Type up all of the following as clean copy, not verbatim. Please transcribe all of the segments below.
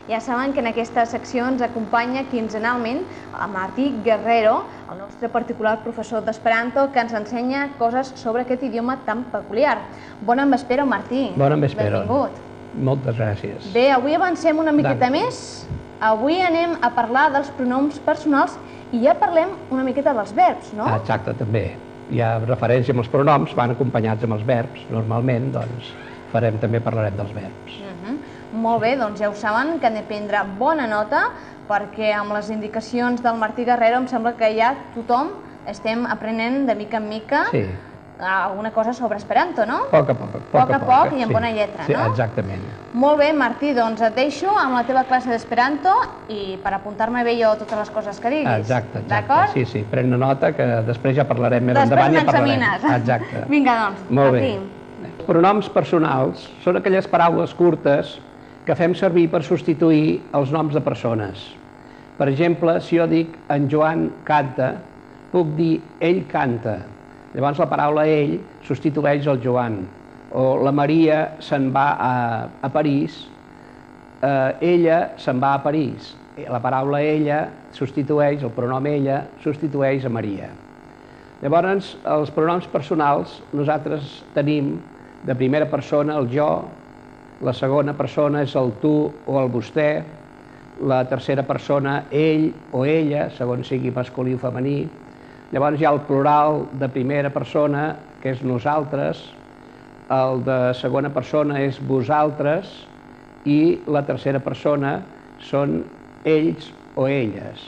Ja saben que en aquesta secció ens acompanya quinzenalment el Martí Guerrero, el nostre particular professor d'Esperanto, que ens ensenya coses sobre aquest idioma tan peculiar. Bona vespera, Martí. Bona vespera. Benvingut. Moltes gràcies. Bé, avui avancem una miqueta més. Avui anem a parlar dels pronoms personals i ja parlem una miqueta dels verbs, no? Exacte, també. Hi ha referència amb els pronoms, van acompanyats amb els verbs. Normalment, doncs, parlarem dels verbs. Molt bé, doncs ja ho saben, que han de prendre bona nota, perquè amb les indicacions del Martí Guerrero em sembla que ja tothom estem aprenent de mica en mica alguna cosa sobre Esperanto, no? A poc a poc. A poc a poc i amb bona lletra, no? Sí, exactament. Molt bé, Martí, doncs et deixo amb la teva classe d'Esperanto i per apuntar-me bé jo totes les coses que diguis. Exacte. D'acord? Sí, pren una nota que després ja parlarem més endavant i ja parlarem. Després m'examines. Exacte. Vinga, doncs, Molt bé. Martí. Els pronoms personals són aquelles paraules curtes que fem servir per substituir els noms de persones. Per exemple, si jo dic en Joan canta, puc dir ell canta. Llavors la paraula ell substitueix el Joan. O la Maria se'n va a París, ella se'n va a París. La paraula ella substitueix, el pronom ella, substitueix a Maria. Llavors, els pronoms personals nosaltres tenim de primera persona el jo, la segona persona és el tu o el vostè, la tercera persona ell o ella, segons sigui masculí o femení. Llavors hi ha el plural de primera persona, que és nosaltres, el de segona persona és vosaltres i la tercera persona són ells o elles.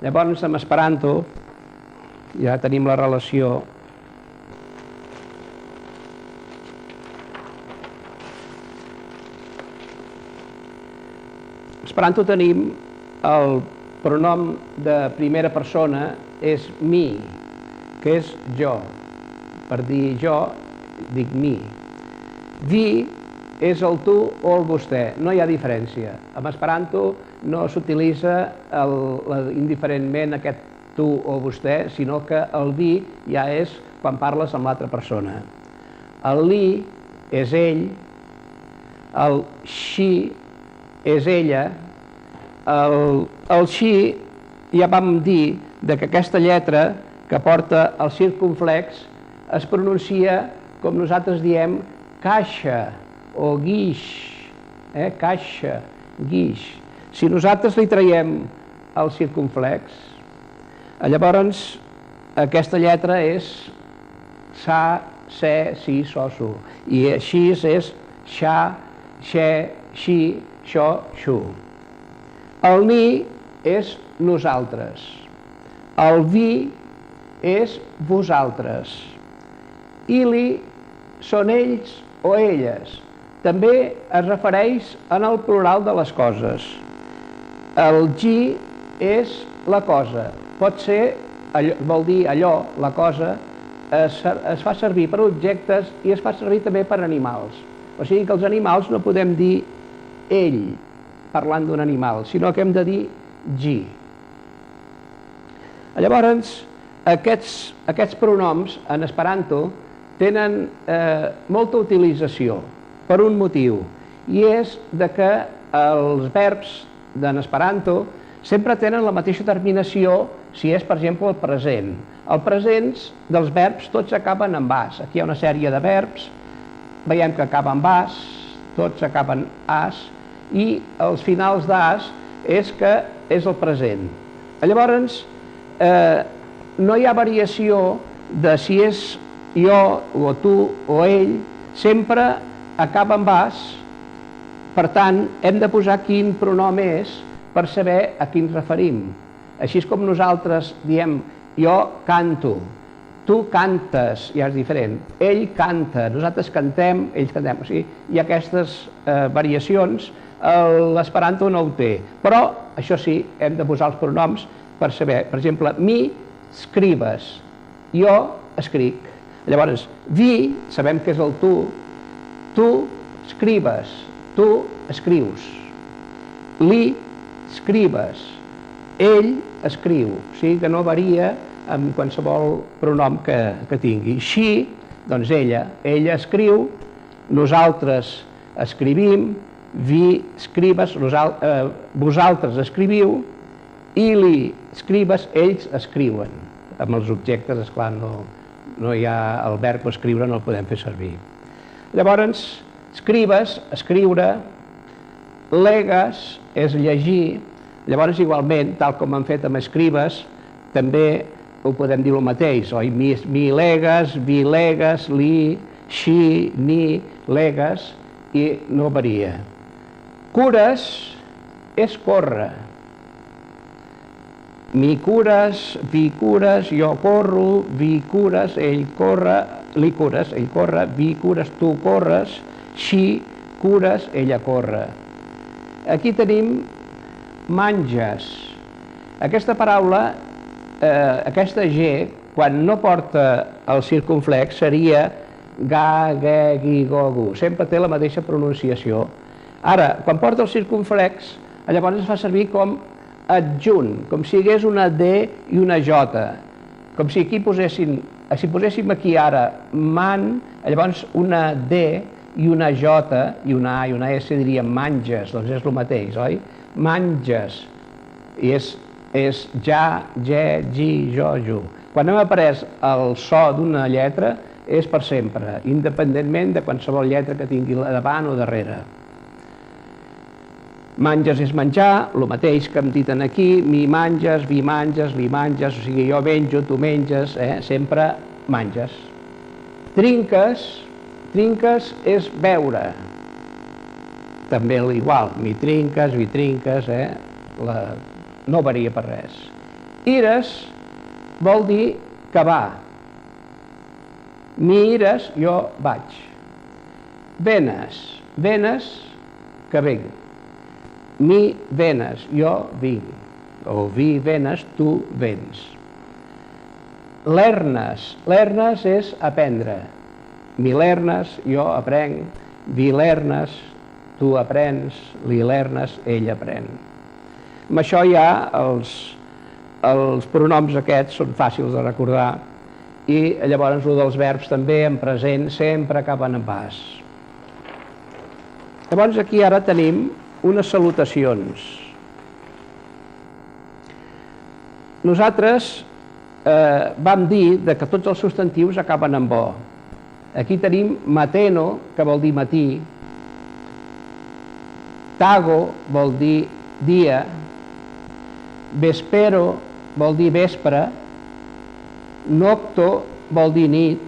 Llavors, en Esperanto ja tenim la relació . En Esperanto tenim el pronom de primera persona és mi, que és jo. Per dir jo, dic mi. Vi és el tu o el vostè, no hi ha diferència. En Esperanto no s'utilitza indiferentment aquest tu o vostè, sinó que el vi ja és quan parles amb l'altra persona. El li és ell, el xi és ella, el xi ja vam dir que aquesta lletra que porta el circunflex es pronuncia, com nosaltres diem, caixa o guix, caixa, guix. Si nosaltres li traiem el circunflex, llavors aquesta lletra és sa, se, si, so, su. I així és xa, xe, xi, xo, xu. El ni és nosaltres. El vi és vosaltres. Ili són ells o elles. També es refereix en el plural de les coses. El gi és la cosa. Pot ser, vol dir allò, la cosa, es fa servir per objectes i es fa servir també per animals. O sigui que els animals no podem dir ell, parlant d'un animal, sinó que hem de dir gi. Llavors, aquests pronoms en Esperanto tenen molta utilització per un motiu, i és que els verbs en Esperanto sempre tenen la mateixa terminació si és, per exemple, el present. Els presents dels verbs tots acaben en as. Aquí hi ha una sèrie de verbs, veiem que acaben en as, tots acaben as, i els finals d'as és que és el present. Llavors, no hi ha variació de si és jo o tu o ell, sempre acaba en as, per tant, hem de posar quin pronom és per saber a qui ens referim. Així és com nosaltres diem jo canto, tu cantes, ja és diferent, ell canta, nosaltres cantem, ells cantem. O sigui, hi ha aquestes variacions, l'Esperanto no ho té, però això sí, hem de posar els pronoms per saber. Per exemple, mi scribes, jo escric. Llavors, vi, sabem que és el tu scribes, tu escrius. Li scribes, ell escriu. O sigui que no varia amb qualsevol pronom que tingui. Xi, doncs ella escriu, nosaltres escrivim, vi scribes, vosaltres escriviu, ili scribes, ells escriuen. Amb els objectes, esclar, no hi ha el verb escriure, no el podem fer servir. Llavors, scribes, escriure, leges és llegir, llavors igualment, tal com han fet amb escribes, també ho podem dir el mateix, oi? Mi leges, vi leges, li, xi, ni, leges, i no varia. Cures és córrer. Mi cures, vi cures, jo corro, vi cures, ell corre, li cures, ell corre, vi cures, tu corres, xi cures, ella corre. Aquí tenim manges. Aquesta paraula, aquesta G, quan no porta el circunflex, seria ga, ge, gi, go, gu. Sempre té la mateixa pronunciació. Ara, quan porta el circunflex, llavors es fa servir com adjunt, com si hi hagués una D i una J. Com si aquí poséssim, si poséssim aquí ara man, llavors una D i una J i una A i una S diríem manges, doncs és el mateix, oi? Manges. I és ja, ge, gi, jo, ju. Quan hem après el so d'una lletra és per sempre, independentment de qualsevol lletra que tingui davant o darrere. Manges és menjar, el mateix que hem dit aquí, mi manges, vi manges, li manges, o sigui, jo menjo, tu menges, sempre manges. Trinques, trinques és beure. També igual, mi trinques, vi trinques, no varia per res. Ires vol dir que va. Mi ires, jo vaig. Venes, venes, que venc. Mi venes, jo vinc. O vi venes, tu vens. Lernes, lernes és aprendre. Mi lernes, jo aprenc. Vi lernes, tu aprens. Li lernes, ell aprèn. Amb això ja els pronoms aquests són fàcils de recordar i llavors el dels verbs també en present sempre acaben en pas. Llavors aquí ara tenim unes salutacions. Nosaltres vam dir que tots els substantius acaben en o. Aquí tenim mateno, que vol dir matí, tago vol dir dia, vespero vol dir vespre, nocto vol dir nit,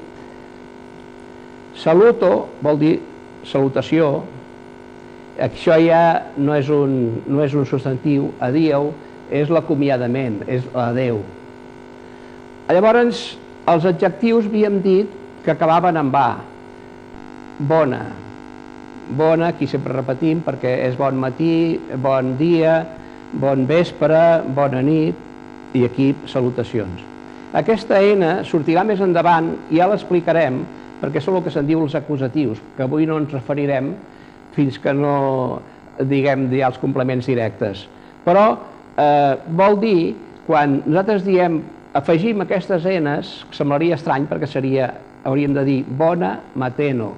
saluto vol dir salutació. Això ja no és un substantiu, adéu, és l'acomiadament, és l'adéu. Llavors, els adjectius havíem dit que acabaven amb a. Bona. Bona, aquí sempre repetim, perquè és bon matí, bon dia, bon vespre, bona nit, i aquí salutacions. Aquesta N sortirà més endavant i ja l'explicarem, perquè són el que se'n diu els acusatius, que avui no ens referirem fins que no diguem ja els complements directes. Però vol dir, quan nosaltres diem, afegim aquestes enes, semblaria estrany perquè hauríem de dir bona mateno,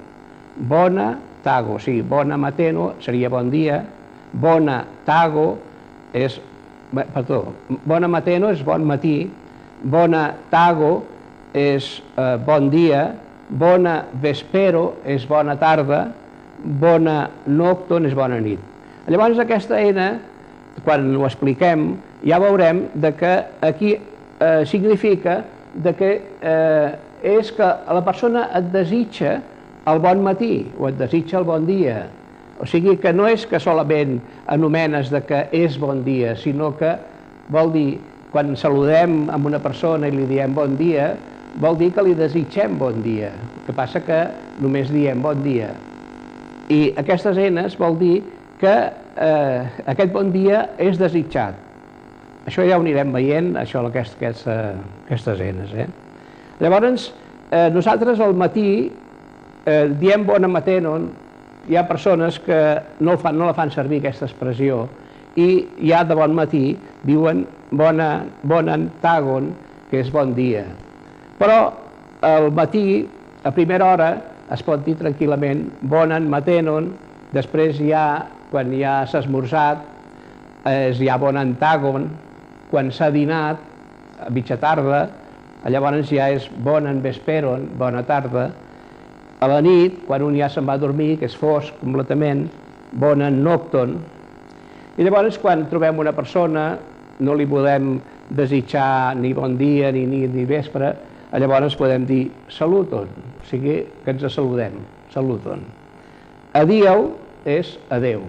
bona tago, o sigui, bona mateno seria bon dia, bona tago és, perdó, bona mateno és bon matí, bona tago és bon dia, bona vespero és bona tarda, bona nocton és bona nit. Llavors aquesta N, quan ho expliquem, ja veurem que aquí significa que és que la persona et desitja el bon matí o et desitja el bon dia. O sigui que no és que solament anomenes que és bon dia, sinó que vol dir, quan saludem amb una persona i li diem bon dia, vol dir que li desitgem bon dia. El que passa que només diem bon dia. I aquestes enes vol dir que aquest bon dia és desitjat. Això ja ho anirem veient, aquestes enes. Llavors, nosaltres al matí diem bona matenon, hi ha persones que no la fan servir aquesta expressió i ja de bon matí diuen bonan tagon, que és bon dia. Però al matí, a primera hora, es pot dir tranquil·lament bonan matenon, Després ja, quan ja s'ha esmorzat, és ja bon antàgon, quan s'ha dinat, a mitja tarda, llavors ja és bon vesperon, bona tarda. A la nit, quan un ja se'n va a dormir, que és fosc completament, bon nocton. I llavors, quan trobem una persona, no li podem desitjar ni bon dia, ni nit, ni vespre, llavors podem dir saluton, o sigui que ens saludem, saluton. Adieu és adeu.